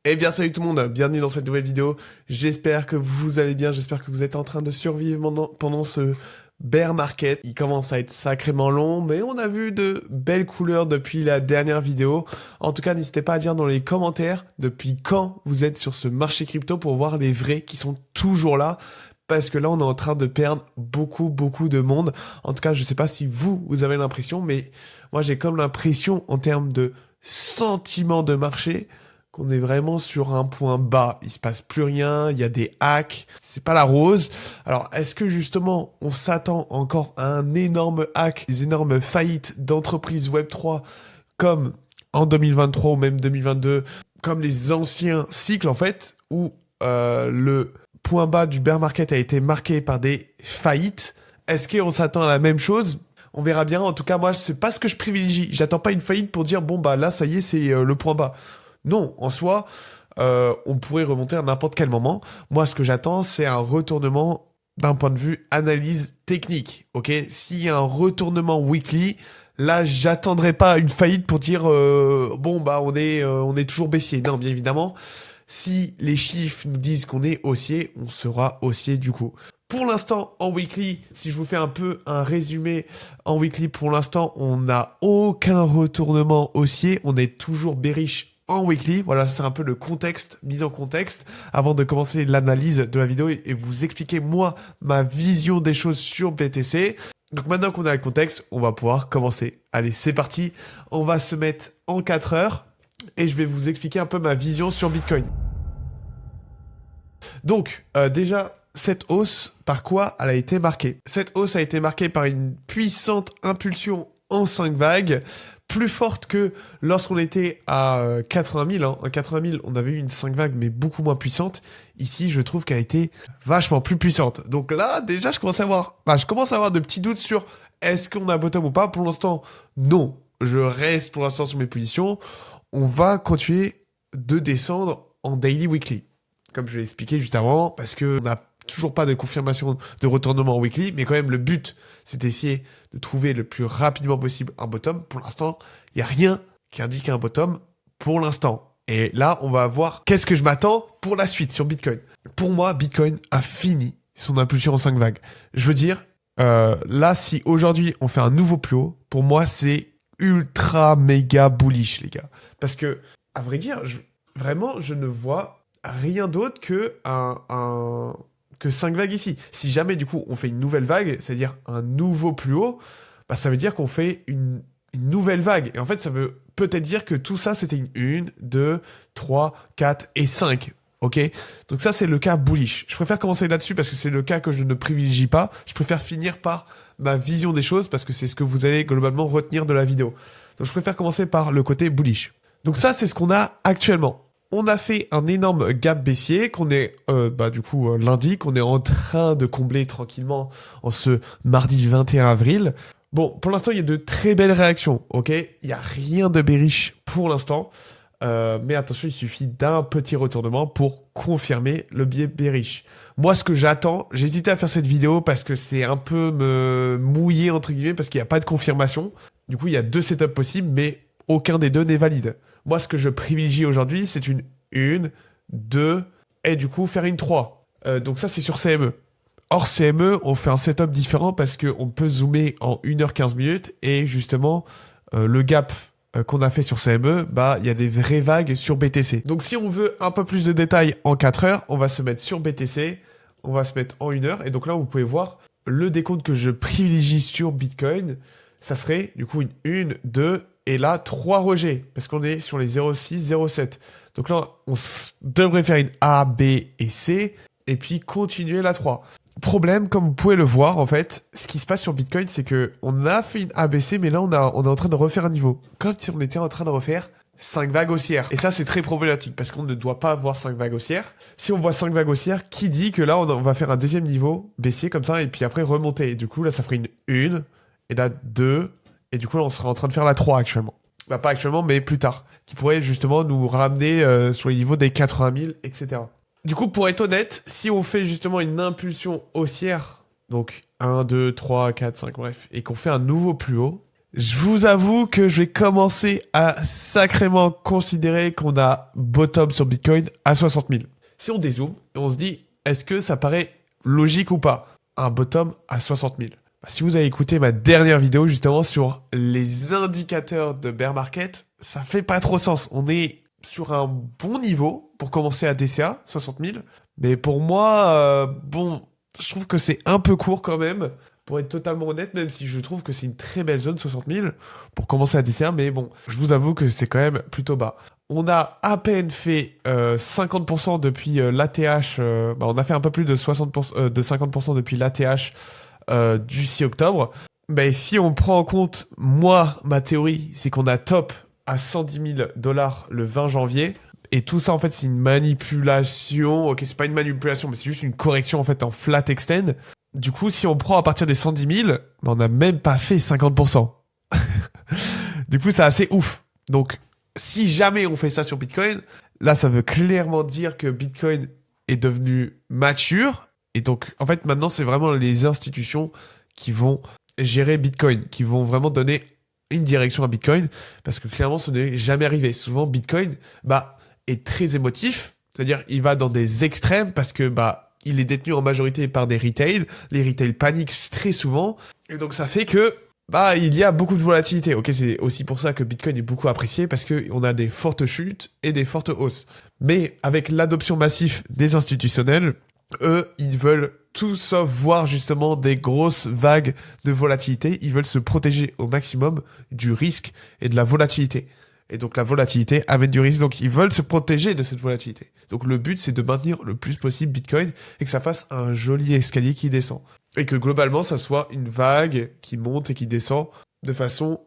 Eh bien salut tout le monde, bienvenue dans cette nouvelle vidéo. J'espère que vous allez bien, j'espère que vous êtes en train de survivre pendant ce bear market. Il commence à être sacrément long, mais on a vu de belles couleurs depuis la dernière vidéo. En tout cas, n'hésitez pas à dire dans les commentaires depuis quand vous êtes sur ce marché crypto pour voir les vrais qui sont toujours là. Parce que là, on est en train de perdre beaucoup de monde. En tout cas, je sais pas si vous avez l'impression, mais moi j'ai comme l'impression en termes de sentiment de marché qu'on est vraiment sur un point bas. Il se passe plus rien, il y a des hacks, c'est pas la rose. Alors, est-ce que justement, on s'attend encore à un énorme hack, des énormes faillites d'entreprises Web3 comme en 2023 ou même 2022, comme les anciens cycles en fait, où le point bas du bear market a été marqué par des faillites? Est-ce qu'on s'attend à la même chose? On verra bien. En tout cas, moi, c'est pas ce que je privilégie. J'attends pas une faillite pour dire, bon, bah là, ça y est, c'est le point bas. Non, en soi, on pourrait remonter à n'importe quel moment. Moi, ce que j'attends, c'est un retournement d'un point de vue analyse technique. Ok, s'il y a un retournement weekly, là, j'attendrai pas une faillite pour dire bon bah on est toujours baissier. Non, bien évidemment, si les chiffres nous disent qu'on est haussier, on sera haussier du coup. Pour l'instant, en weekly, si je vous fais un peu un résumé en weekly, pour l'instant, on n'a aucun retournement haussier. On est toujours bearish en weekly. Voilà, c'est un peu le contexte, mise en contexte, avant de commencer l'analyse de la vidéo et vous expliquer, moi, ma vision des choses sur BTC. Donc maintenant qu'on a le contexte, on va pouvoir commencer. Allez, c'est parti. On va se mettre en 4 heures et je vais vous expliquer un peu ma vision sur Bitcoin. Donc, déjà, cette hausse, par quoi elle a été marquée? Cette hausse a été marquée par une puissante impulsion en 5 vagues, plus forte que lorsqu'on était à 80 000. Hein. À 80 000, on avait eu une 5 vagues, mais beaucoup moins puissante. Ici, je trouve qu'elle a été vachement plus puissante. Donc là, déjà, je commence à avoir de petits doutes sur est-ce qu'on a bottom ou pas. Pour l'instant, non. Je reste pour l'instant sur mes positions. On va continuer de descendre en daily weekly, comme je l'ai expliqué juste avant, parce qu'on n'a toujours pas de confirmation de retournement en weekly, mais quand même le but, c'est d'essayer de trouver le plus rapidement possible un bottom. Pour l'instant, il n'y a rien qui indique un bottom pour l'instant. Et là, on va voir qu'est-ce que je m'attends pour la suite sur Bitcoin. Pour moi, Bitcoin a fini son impulsion en 5 vagues. Je veux dire, là, si aujourd'hui on fait un nouveau plus haut, pour moi, c'est ultra méga bullish, les gars. Parce que, à vrai dire, vraiment, je ne vois rien d'autre que que 5 vagues ici. Si jamais, du coup, on fait une nouvelle vague, c'est-à-dire un nouveau plus haut, bah, ça veut dire qu'on fait une nouvelle vague. Et en fait, ça veut peut-être dire que tout ça, c'était une, 2, 3, 4 et 5. Ok? Donc ça, c'est le cas bullish. Je préfère commencer là-dessus parce que c'est le cas que je ne privilégie pas. Je préfère finir par ma vision des choses parce que c'est ce que vous allez globalement retenir de la vidéo. Donc je préfère commencer par le côté bullish. Donc ça, c'est ce qu'on a actuellement. On a fait un énorme gap baissier qu'on est, lundi, qu'on est en train de combler tranquillement en ce mardi 21 avril. Bon, pour l'instant, il y a de très belles réactions, ok? Il n'y a rien de bearish pour l'instant. Mais attention, il suffit d'un petit retournement pour confirmer le biais bearish. Moi, ce que j'attends, j'hésitais à faire cette vidéo parce que c'est un peu me mouiller, entre guillemets, parce qu'il n'y a pas de confirmation. Du coup, il y a 2 setups possibles, mais aucun des 2 n'est valide. Moi, ce que je privilégie aujourd'hui, c'est une 2, et du coup, faire une 3. Donc ça, c'est sur CME. Hors CME, on fait un setup différent parce qu'on peut zoomer en 1h15 minutes, et justement, le gap qu'on a fait sur CME, bah, il y a des vraies vagues sur BTC. Donc si on veut un peu plus de détails en 4 heures, on va se mettre sur BTC, on va se mettre en 1 heure, et donc là, vous pouvez voir le décompte que je privilégie sur Bitcoin. Ça serait du coup une 2, et là 3 rejets, parce qu'on est sur les 0,6, 0,7. Donc là, on devrait faire une A, B et C, et puis continuer la 3. Problème, comme vous pouvez le voir, en fait, ce qui se passe sur Bitcoin, c'est que on a fait une ABC, mais là, on est en train de refaire un niveau. Comme si on était en train de refaire 5 vagues haussières. Et ça, c'est très problématique, parce qu'on ne doit pas avoir 5 vagues haussières. Si on voit 5 vagues haussières, qui dit que là, on va faire un deuxième niveau baissier, comme ça, et puis après remonter. Et du coup, là, ça ferait une, et là, 2, et du coup, là, on serait en train de faire la 3 actuellement. Bah, pas actuellement, mais plus tard. Qui pourrait justement nous ramener sur les niveaux des 80 000, etc. Du coup, pour être honnête, si on fait justement une impulsion haussière, donc 1, 2, 3, 4, 5, bref, et qu'on fait un nouveau plus haut, je vous avoue que je vais commencer à sacrément considérer qu'on a bottom sur Bitcoin à 60 000. Si on dézoome et on se dit, est-ce que ça paraît logique ou pas, un bottom à 60 000? Si vous avez écouté ma dernière vidéo justement sur les indicateurs de bear market, ça fait pas trop sens. On est sur un bon niveau pour commencer à DCA, 60 000. Mais pour moi, je trouve que c'est un peu court quand même, pour être totalement honnête, même si je trouve que c'est une très belle zone, 60 000, pour commencer à DCA. Mais bon, je vous avoue que c'est quand même plutôt bas. On a à peine fait 50% depuis l'ATH, on a fait un peu plus de 60%, de 50% depuis l'ATH du 6 octobre. Mais si on prend en compte, moi, ma théorie, c'est qu'on a top à 110 000 $ le 20 janvier. Et tout ça, en fait, c'est une manipulation. Ok, c'est pas une manipulation, mais c'est juste une correction, en fait, en flat extend. Du coup, si on prend à partir des 110 000, on n'a même pas fait 50%. Du coup, c'est assez ouf. Donc, si jamais on fait ça sur Bitcoin, là, ça veut clairement dire que Bitcoin est devenu mature. Et donc, en fait, maintenant, c'est vraiment les institutions qui vont gérer Bitcoin, qui vont vraiment donner une direction à Bitcoin, parce que clairement, ce n'est jamais arrivé. Souvent, Bitcoin, est très émotif, c'est-à-dire, il va dans des extrêmes, parce que, il est détenu en majorité par des retail. Les retail paniquent très souvent, et donc ça fait que, il y a beaucoup de volatilité. Ok, c'est aussi pour ça que Bitcoin est beaucoup apprécié, parce que on a des fortes chutes et des fortes hausses. Mais avec l'adoption massive des institutionnels, eux, ils veulent tout sauf voir justement des grosses vagues de volatilité. Ils veulent se protéger au maximum du risque et de la volatilité. Et donc la volatilité amène du risque, donc ils veulent se protéger de cette volatilité. Donc le but, c'est de maintenir le plus possible Bitcoin et que ça fasse un joli escalier qui descend. Et que globalement, ça soit une vague qui monte et qui descend de façon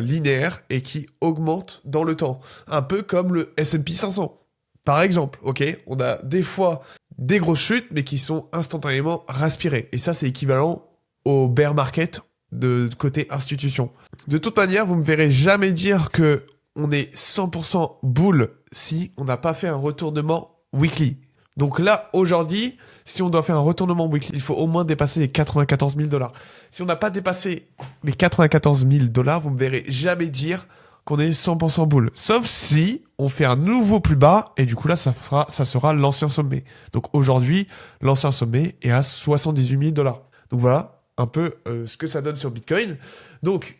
linéaire et qui augmente dans le temps. Un peu comme le S&P 500. Par exemple, ok, on a des fois des grosses chutes, mais qui sont instantanément respirées. Et ça, c'est équivalent au bear market de côté institution. De toute manière, vous me verrez jamais dire que on est 100% bull si on n'a pas fait un retournement weekly. Donc là, aujourd'hui, si on doit faire un retournement weekly, il faut au moins dépasser les 94 000 $. Si on n'a pas dépassé les 94 000 $, vous me verrez jamais dire qu'on est 100% bull. Sauf si on fait un nouveau plus bas, et du coup là, ça sera l'ancien sommet. Donc aujourd'hui, l'ancien sommet est à 78 000 $. Donc voilà, un peu ce que ça donne sur Bitcoin. Donc,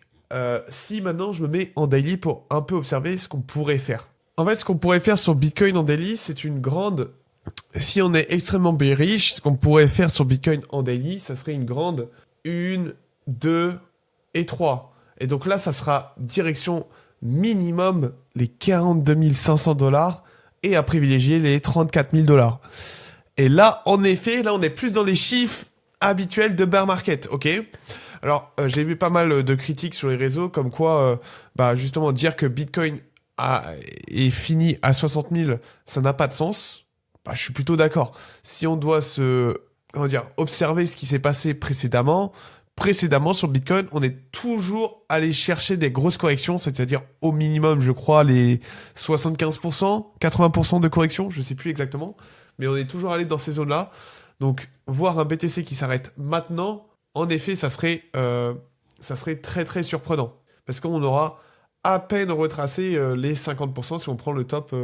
si maintenant je me mets en daily pour un peu observer ce qu'on pourrait faire. En fait, ce qu'on pourrait faire sur Bitcoin en daily, c'est une grande... Si on est extrêmement bearish, ce qu'on pourrait faire sur Bitcoin en daily, ça serait une grande 1, 2 et 3. Et donc là, ça sera direction minimum les 42 500 $ et à privilégier les 34 000 $. Et là, en effet, là, on est plus dans les chiffres habituels de bear market, ok ? Alors, j'ai vu pas mal de critiques sur les réseaux, comme quoi, justement, dire que Bitcoin est fini à 60 000, ça n'a pas de sens. Je suis plutôt d'accord. Si on doit observer ce qui s'est passé précédemment sur Bitcoin, on est toujours allé chercher des grosses corrections, c'est-à-dire au minimum, je crois, les 75%, 80% de corrections, je sais plus exactement, mais on est toujours allé dans ces zones-là. Donc, voir un BTC qui s'arrête maintenant, en effet, ça serait très très surprenant, parce qu'on aura à peine retracé les 50% si on prend le top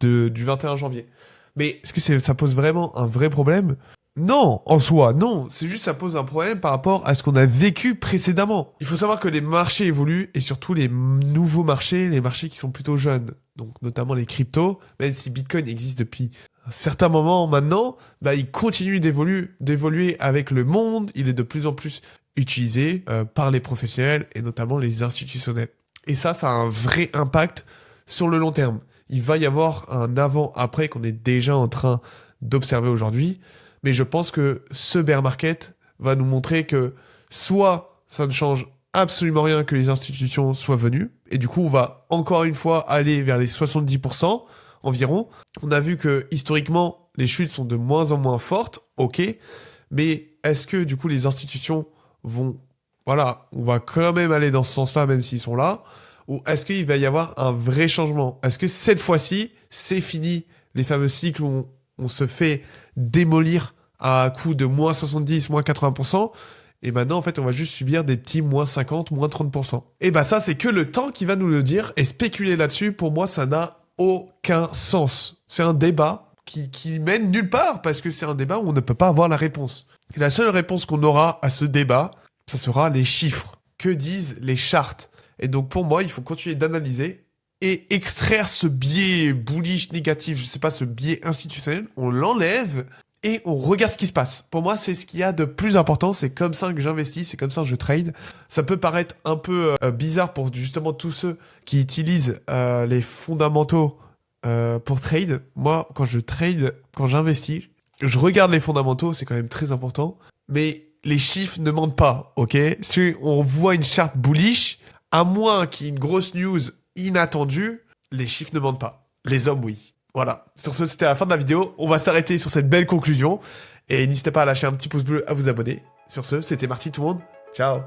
du 21 janvier. Mais est-ce que ça pose vraiment un vrai problème ? Non, en soi, non. C'est juste ça pose un problème par rapport à ce qu'on a vécu précédemment. Il faut savoir que les marchés évoluent, et surtout les nouveaux marchés, les marchés qui sont plutôt jeunes, donc notamment les cryptos, même si Bitcoin existe depuis un certain moment maintenant, il continue d'évoluer avec le monde, il est de plus en plus utilisé par les professionnels et notamment les institutionnels. Et ça a un vrai impact sur le long terme. Il va y avoir un avant-après qu'on est déjà en train d'observer aujourd'hui. Mais je pense que ce bear market va nous montrer que soit ça ne change absolument rien que les institutions soient venues, et du coup on va encore une fois aller vers les 70% environ. On a vu que historiquement les chutes sont de moins en moins fortes, ok, mais est-ce que du coup les institutions vont... Voilà, on va quand même aller dans ce sens-là même s'ils sont là, ou est-ce qu'il va y avoir un vrai changement ? Est-ce que cette fois-ci, c'est fini les fameux cycles où on se fait démolir à coup de moins 70, moins 80%, Et maintenant, en fait, on va juste subir des petits moins 50, moins 30%. Et bah ça, c'est que le temps qui va nous le dire. Et spéculer là-dessus, pour moi, ça n'a aucun sens. C'est un débat qui mène nulle part, parce que c'est un débat où on ne peut pas avoir la réponse. Et la seule réponse qu'on aura à ce débat, ça sera les chiffres. Que disent les charts? Et donc pour moi, il faut continuer d'analyser et extraire ce biais bullish négatif, je sais pas, ce biais institutionnel, on l'enlève et on regarde ce qui se passe. Pour moi, c'est ce qu'il y a de plus important, c'est comme ça que j'investis, c'est comme ça que je trade. Ça peut paraître un peu bizarre pour justement tous ceux qui utilisent les fondamentaux pour trade. Moi, quand je trade, quand j'investis, je regarde les fondamentaux, c'est quand même très important, mais les chiffres ne mentent pas, ok? Si on voit une charte bullish, à moins qu'il y ait une grosse news inattendue, les chiffres ne mentent pas. Les hommes, oui. Voilà. Sur ce, c'était la fin de la vidéo. On va s'arrêter sur cette belle conclusion. Et n'hésitez pas à lâcher un petit pouce bleu, à vous abonner. Sur ce, c'était Marty tout le monde. Ciao.